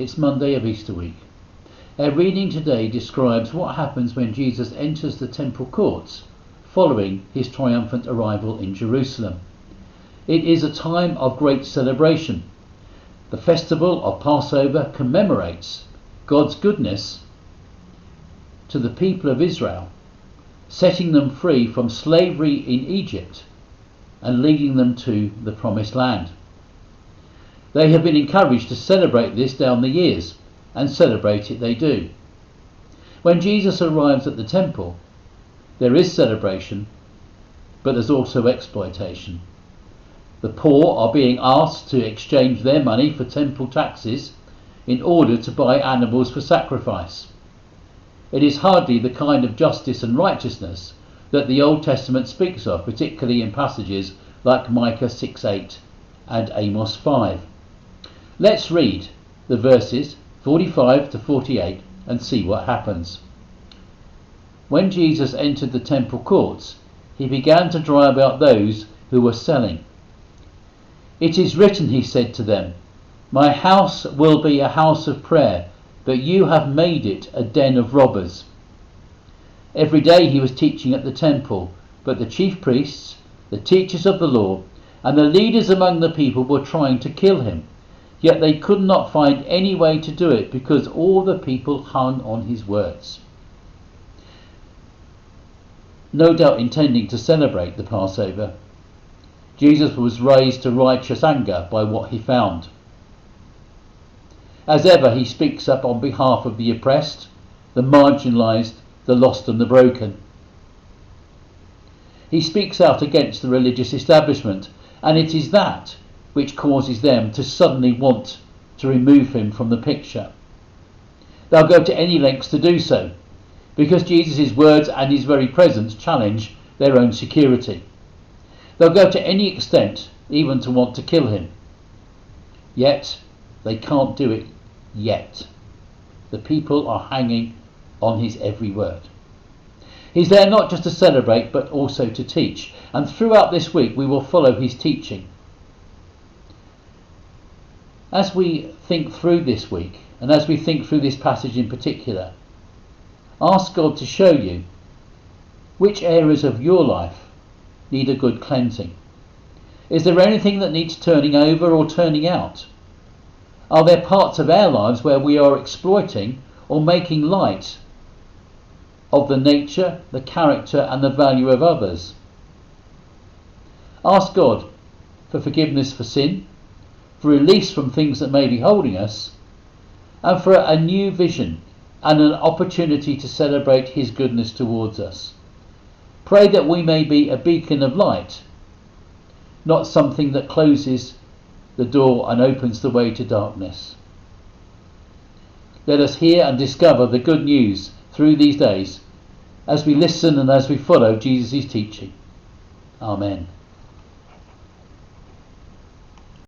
It's Monday of Easter week. Our reading today describes what happens when Jesus enters the temple courts following his triumphant arrival in Jerusalem. It is a time of great celebration. The festival of Passover commemorates God's goodness to the people of Israel, setting them free from slavery in Egypt and leading them to the Promised Land. They have been encouraged to celebrate this down the years, and celebrate it they do. When Jesus arrives at the temple, there is celebration, but there's also exploitation. The poor are being asked to exchange their money for temple taxes in order to buy animals for sacrifice. It is hardly the kind of justice and righteousness that the Old Testament speaks of, particularly in passages like Micah 6:8 and Amos 5. Let's read the verses 45 to 48 and see what happens. When Jesus entered the temple courts, he began to drive out those who were selling. "It is written," he said to them, "My house will be a house of prayer, but you have made it a den of robbers." Every day he was teaching at the temple, but the chief priests, the teachers of the law, and the leaders among the people were trying to kill him. Yet they could not find any way to do it because all the people hung on his words. No doubt intending to celebrate the Passover, Jesus was raised to righteous anger by what he found. As ever, he speaks up on behalf of the oppressed, the marginalised, the lost and the broken. He speaks out against the religious establishment, and it is that which causes them to suddenly want to remove him from the picture. They'll go to any lengths to do so, because Jesus' words and his very presence challenge their own security. They'll go to any extent, even to want to kill him. Yet, they can't do it yet. The people are hanging on his every word. He's there not just to celebrate, but also to teach. And throughout this week, we will follow his teaching. As we think through this week, and as we think through this passage in particular, ask God to show you which areas of your life need a good cleansing. Is there anything that needs turning over or turning out? Are there parts of our lives where we are exploiting or making light of the nature, the character and the value of others? Ask God for forgiveness for sin, for release from things that may be holding us, and for a new vision and an opportunity to celebrate his goodness towards us. Pray that we may be a beacon of light, not something that closes the door and opens the way to darkness. Let us hear and discover the good news through these days as we listen and as we follow Jesus' teaching. Amen.